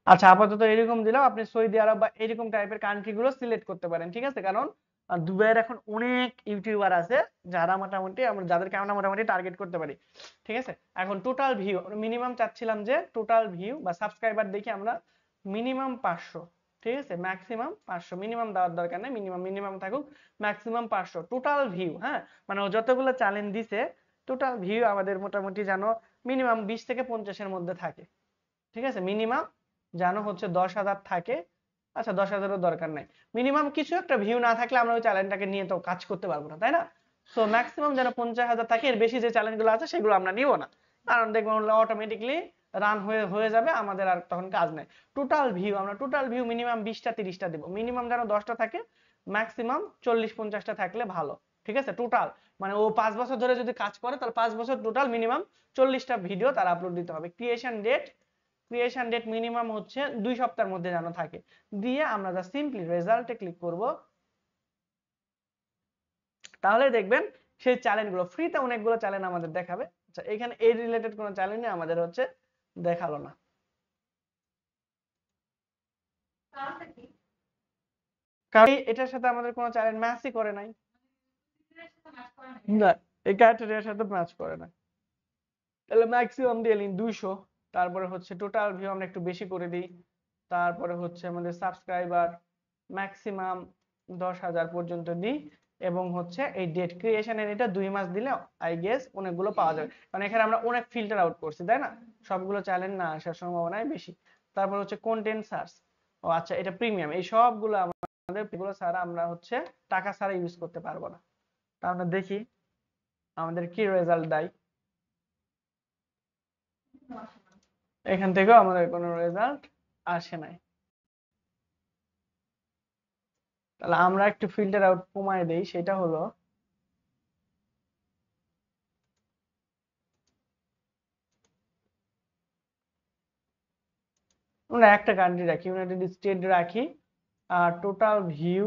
আচ্ছা, আপাতত এরকম দিলাম, আপনি সৌদি আরব বা এরকম টাইপের কান্ট্রি গুলো সিলেক্ট করতে পারেন, ঠিক আছে। কারণ দুবাইয়ের এখন অনেক ইউটিউবার আছে যারা মোটামুটি আমরা যাদেরকে আমরা মোটামুটি টার্গেট করতে পারি, ঠিক আছে। এখন টোটাল ভিউ মিনিমাম চাচ্ছিলাম যে টোটাল ভিউ বা সাবস্ক্রাইবার দেখি আমরা মিনিমাম 500, ঠিক আছে, ম্যাক্সিমাম 500, মিনিমাম দেওয়ার দরকার নেই, মিনিমাম থাকুক, ম্যাক্সিমাম 500 টোটাল ভিউ। হ্যাঁ, মানে ও যতগুলো চ্যালেঞ্জ দিছে টোটাল ভিউ আমাদের মোটামুটি জানো মিনিমাম 20 থেকে 50 এর মধ্যে থাকে, ঠিক আছে। মিনিমাম যেন হচ্ছে 10,000 থাকে। আচ্ছা, 10,000-এর দরকার নাই, মিনিমাম কিছু একটা ভিউ না থাকলে আমরা ওই চ্যালেঞ্জটাকে নিয়ে তো কাজ করতে পারবো না, তাই না? সো ম্যাক্সিমাম যেন 50,000 থাকে, এর বেশি যে চ্যালেঞ্জগুলো আছে সেগুলো আমরা নিব না, কারণ দেখবো অটোমেটিকলি রান হয়ে হয়ে যাবে, আমাদের আর তখন কাজ নাই। টোটাল ভিউ মিনিমাম 20টা 30টা দেবো, মিনিমাম যেন 10টা থাকে, ম্যাক্সিমাম 40-50টা থাকলে ভালো, ঠিক আছে। টোটাল মানে ও 5 বছর ধরে যদি কাজ করে তাহলে 5 বছর টোটাল মিনিমাম 40টা ভিডিও তার আপলোড দিতে হবে। ক্রিয়েশন ডেট মিনিমাম হচ্ছে 2 সপ্তাহের মধ্যে যেন থাকে। দিয়ে আমরা যা সিম্পলি রেজাল্টে ক্লিক করব, তাহলে দেখবেন সেই চ্যানেলগুলো ফ্রিতে অনেকগুলো চ্যানেল আমাদের দেখাবে। আচ্ছা, এখানে এই রিলেটেড কোনো চ্যানেল আমাদের হচ্ছে দেখালো না, কারণ এটার সাথে আমাদের কোনো চ্যানেল ম্যাচই করে নাই, না, এই ক্রাইটেরিয়ার সাথে ম্যাচ করে না। তাহলে ম্যাক্সিমাম দিয়ে নিন 200, তারপরে হচ্ছে টোটাল ভিউ আমরা একটু বেশি করে দিই, তারপরে হচ্ছে আমাদের সাবস্ক্রাইবার ম্যাক্সিমাম 10,000 পর্যন্ত দিই, এবং হচ্ছে এই ডেট ক্রিয়েশনের এটা 2 মাস দিলে আই গেস অনেকগুলো পাওয়া যাবে, কারণ এখানে আমরা অনেক ফিল্টার আউট করছি, তাই না? সবগুলো চ্যানেল না আসার সম্ভাবনাই বেশি। তারপর হচ্ছে কন্টেন্ট সার্চ, ও আচ্ছা, এটা প্রিমিয়াম, এই সবগুলো আমাদের এগুলো ছাড়া আমরা হচ্ছে টাকা ছাড়া ইউজ করতে পারবো না। তা আমরা দেখি আমাদের কি রেজাল্ট দেয়। এখান থেকেও আমাদের কোনো রেজাল্ট আসে নাই। তাহলে আমরা একটু ফিল্টার আউট কমায় দেই, সেটা হলো আমরা একটা কান্ট্রি রাখি, ইউনাইটেড স্টেট রাখি, আর টোটাল ভিউ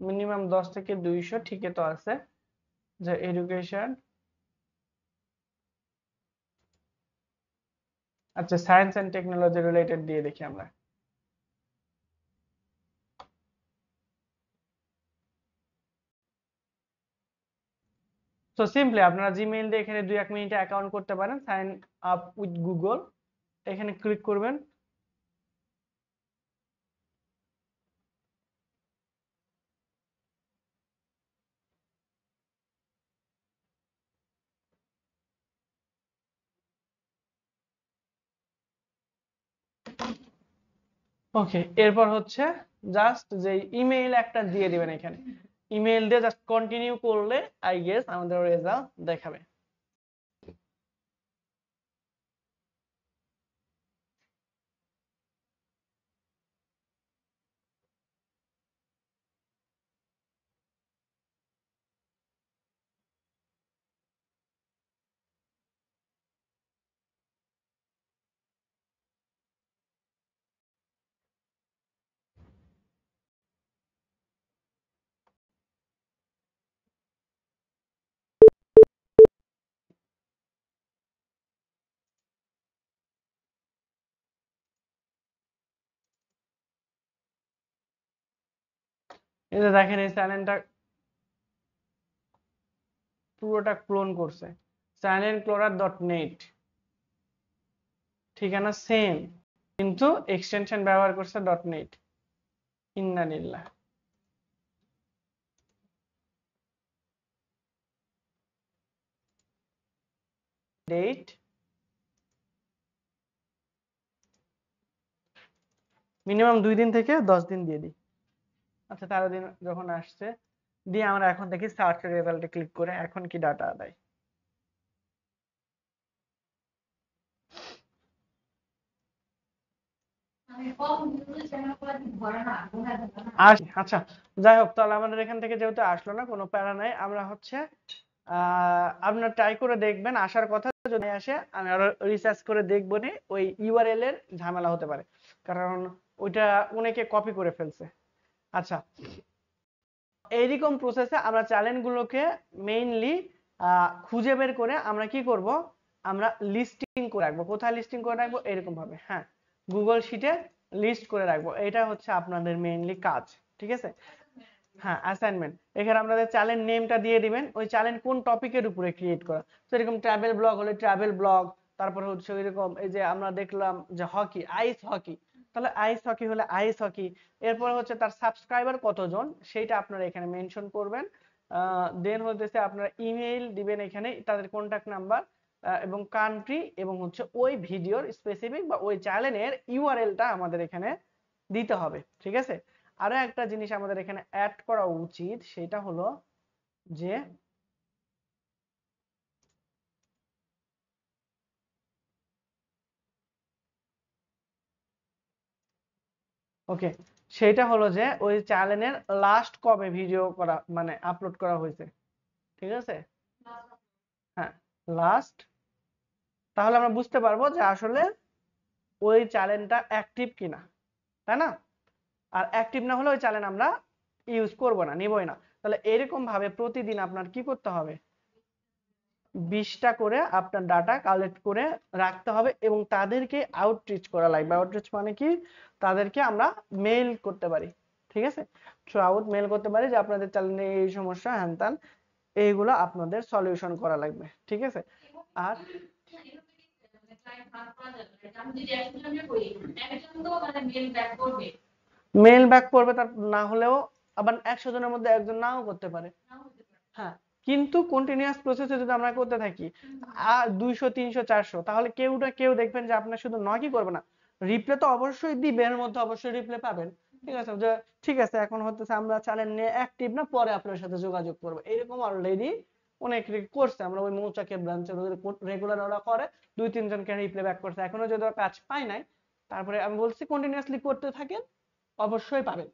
মিনিমাম 10 থেকে 200, ঠিকই তো আছে। যে এডুকেশন, আচ্ছা, সায়েন্স এন্ড টেকনোলজি রিলেটেড দিয়ে দেখি আমরা। তো সিম্পলি আপনারা জিমেইল দিয়ে এখানে 2-1 মিনিটে অ্যাকাউন্ট করতে পারেন, সাইন আপ উইথ গুগল, এখানে ক্লিক করবেন। ওকে, এরপর হচ্ছে জাস্ট যে ইমেইল একটা দিয়ে দিবেন এখানে, ইমেইল দিয়ে জাস্ট কন্টিনিউ করলে আই গেস আমাদের রেজাল্ট দেখাবে। এই যে দেখেন এই চ্যানেলটা পুরোটা ক্লোন করছে, silentcloner.net, ঠিকানা সেম কিন্তু এক্সটেনশন ব্যবহার করছে .net। ইন্নালিল্লাহ। ডেট মিনিমাম 2 দিন থেকে 10 দিন দিয়ে দিই। আচ্ছা 13 দিন যখন আসছে দিয়ে আমরা এখন দেখি সার্চ রেজাল্টে ক্লিক করে এখন কি ডাটা দেয়। আচ্ছা যাই হোক, তাহলে আমাদের এখান থেকে যেহেতু আসলো না, কোনো প্যারা নাই, আমরা হচ্ছে আপনার ট্রাই করে দেখবেন, আসার কথা যদি আসে আমি আরো রিসার্চ করে দেখবো নি, ওই ইউআরএল এর ঝামেলা হতে পারে, কারণ ওইটা অনেকে কপি করে ফেলছে। আচ্ছা এইরকম প্রসেসে আমরা চ্যানেলগুলোকে মেইনলি খুঁজে বের করে আমরা কি করব, আমরা লিস্টিং করে রাখবো। কোথায় লিস্টিং করে রাখবো? এরকম ভাবে, হ্যাঁ, গুগল শিটে লিস্ট করে রাখবো। এটা হচ্ছে আপনাদের মেইনলি কাজ, ঠিক আছে? হ্যাঁ, অ্যাসাইনমেন্ট। এখানে আপনাদের চ্যানেল নেমটা দিয়ে দিবেন, ওই চ্যানেল কোন টপিকের উপরে ক্রিয়েট করা। তো এরকম ট্রাভেল ব্লগ হলে ট্রাভেল ব্লগ, তারপর হচ্ছে এরকম এই যে আমরা দেখলাম যে হকি, আইস হকি, তাহলে আইস হকি হলে আইস হকি। এরপর হচ্ছে তার সাবস্ক্রাইবার কতজন সেটা আপনারা এখানে মেনশন করবেন। দেন হচ্ছে আপনারা ইমেইল দিবেন এখানে, তাদের কন্ট্যাক্ট নাম্বার এবং কান্ট্রি, এবং হচ্ছে ওই ভিডিওর স্পেসিফিক বা ওই চ্যানেলের ইউআরএলটা আমাদের এখানে দিতে হবে, ঠিক আছে? আরো একটা জিনিস আমাদের এখানে অ্যাড করা উচিত, সেটা হলো যে ওকে, সেটা হলো যে ওই চ্যানেলের লাস্ট কবে ভিডিও করা মানে আপলোড করা হয়েছে, ঠিক আছে? হ্যাঁ, লাস্ট, তাহলে আমরা বুঝতে পারবো যে আসলে ওই চ্যানেলটা অ্যাক্টিভ কিনা, তাই না? আর অ্যাক্টিভ না হলে ওই চ্যানেল আমরা ইউজ করব না, নিবই না। তাহলে এরকম ভাবে প্রতিদিন আপনার কি করতে হবে, 20টা করে আপনার ডাটা কালেক্ট করে রাখতে হবে এবং তাদেরকে আউটরিচ করা লাগবে। আউটরিচ মানে কি, তাদেরকে আমরা মেইল করতে পারি, ঠিক আছে? থ্রু আউট মেইল করতে পারি যে আপনাদের চ্যানেলে এই সমস্যা হ্যান ত্যান, এইগুলো আপনাদের সলিউশন করা লাগবে, ঠিক আছে? আর মেইল ব্যাক করবে, তার না হলেও আবার 100 জনের মধ্যে একজন নাও করতে পারে। হ্যাঁ, কিন্তু কন্টিনিউয়াস প্রসেসে যদি আমরা করতে থাকি 200 300 400, তাহলে কেউ না কেউ দেখবেন যে আপনার শুধু নকই করবে না, রিপ্লে তো অবশ্যই দিবে, এর মধ্যে অবশ্যই রিপ্লে পাবেন, ঠিক আছে? যে ঠিক আছে এখন হচ্ছে আমরা চ্যানেল নিয়ে অ্যাক্টিভ না, পরে আপনার সাথে যোগাযোগ করব, এরকম অলরেডি অনেক করছে। আমরা ওই মৌচাকের ব্রাঞ্চে রেগুলার ওরা করে, 2-3 জনকে রিপ্লে ব্যাক করছে, এখনো যদি ওরা কাজ পায় নাই, তারপরে আমি বলছি কন্টিনিউয়াসলি করতে থাকেন, অবশ্যই পাবেন।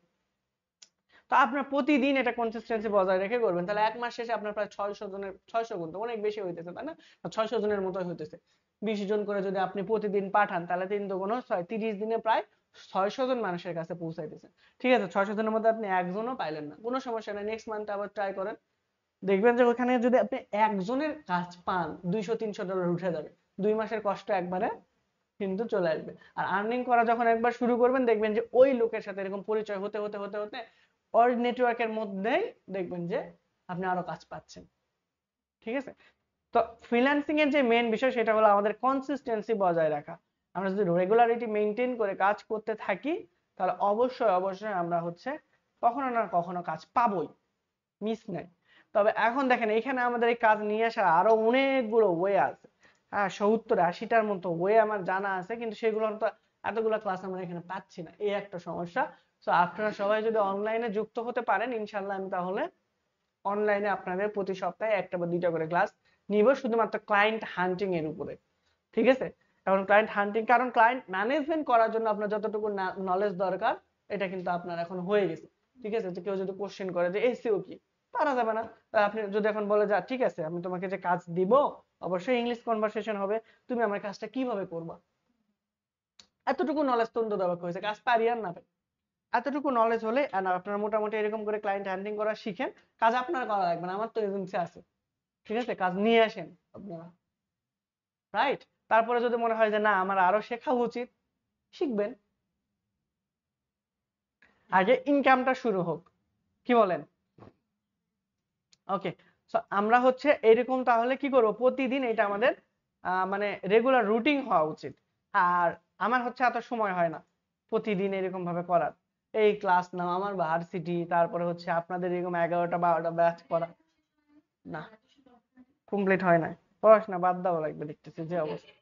তো আপনার প্রতিদিন এটা কনসিস্টেন্সি বজায় রেখে করবেন, তাহলে এক মাস শেষে আপনার প্রায় 600 জনের, 600 গুণ তো অনেক বেশি হইতেছে, তাই না? 600 জনের মতোই হইতেছে। 20 জন করে যদি আপনি প্রতিদিন পাঠান, তাহলে 3 দুগুণ 6, 30 দিনে প্রায় 600 জন মানুষের কাছে পৌঁছাইতেছে, ঠিক আছে? 600 জনের মধ্যে আপনি একজনও পাইলেন না, কোনো সমস্যা নেই, নেক্সট মান্থে আবার ট্রাই করেন, দেখবেন যে ওখানে যদি আপনি একজনের কাজ পান, $200-300 উঠে যাবে, 2 মাসের কষ্ট একবারে কিন্তু চলে আসবে। আর আর্নিং করা যখন একবার শুরু করবেন, দেখবেন যে ওই লোকের সাথে এরকম পরিচয় হতে হতে হতে হতে ওর নেটওয়ার্কের মধ্যেই দেখবেন যে আপনি আরো কাজ পাচ্ছেন, ঠিক আছে? তো ফ্রিল্যান্সিং এর যে মেইন বিষয় সেটা হলো আমাদের কনসিস্টেন্সি বজায় রাখা। আমরা যদি রেগুলারিটি মেইনটেইন করে কাজ করতে থাকি, তাহলে অবশ্যই অবশ্যই আমরা হচ্ছে কখনো না কখনো কাজ পাবোই, মিস নাই। তবে এখন দেখেন এখানে আমাদের এই কাজ নিয়ে আসার আরো অনেকগুলো ওয়ে আছে, হ্যাঁ, 70-80টার মতো ওয়ে আমার জানা আছে, কিন্তু সেগুলো তো এতগুলো ক্লাস আমরা এখানে পাচ্ছি না, এই একটা সমস্যা। তো আপনারা সবাই যদি অনলাইনে যুক্ত হতে পারেন, ইনশাল্লাহ আমি তাহলে অনলাইনে আপনাদের প্রতি সপ্তাহে 1টা বা 2টা করে ক্লাস নিব, শুধুমাত্র ক্লায়েন্ট হান্টিং এর উপরে, ঠিক আছে? এখন ক্লায়েন্ট হান্টিং, কারণ ক্লায়েন্ট ম্যানেজমেন্ট করার জন্য আপনার যতটুকু নলেজ দরকার এটা কিন্তু আপনার এখন হয়ে গেছে, ঠিক আছে? যে কেউ যদি কোশ্চেন করে যে এসইও কি, পারা যাবে না। আপনি যদি এখন বলে যা ঠিক আছে আমি তোমাকে যে কাজ দিব, অবশ্যই ইংলিশ কনভারসেশন হবে, তুমি আমার কাজটা কিভাবে করবা, এতটুকু নলেজ তো দরকার হয়েছে, কাজ পারি আর না পারি, এতটুকু নলেজ হলে আপনারা মোটামুটি এরকম করে ক্লায়েন্ট হ্যান্ডলিং করা শিখেন, কাজ আপনার করা লাগবে না, আমার তো এজেন্সি আছে, ঠিক আছে? কাজ নিয়ে আসেন আপনারা, রাইট? তারপরে যদি মনে হয় যে না আমার আরো শেখা উচিত, শিখবেন, আগে ইনকামটা শুরু হোক, কি বলেন? ওকে, সো আমরা হচ্ছে এরকম তাহলে কি করব, প্রতিদিন এটা আমাদের মানে রেগুলার রুটিন হওয়া উচিত। আর আমার হচ্ছে এত সময় হয় না প্রতিদিন এরকম ভাবে করার, এই ক্লাস নাও, আমার ভার্সিটি, তারপরে হচ্ছে আপনাদের এরকম 11টা 12টা ব্যাচ করা, না কমপ্লিট হয় না, পড়াশোনা বাদ দেওয়া লাগবে দেখতেছি যে অবস্থা।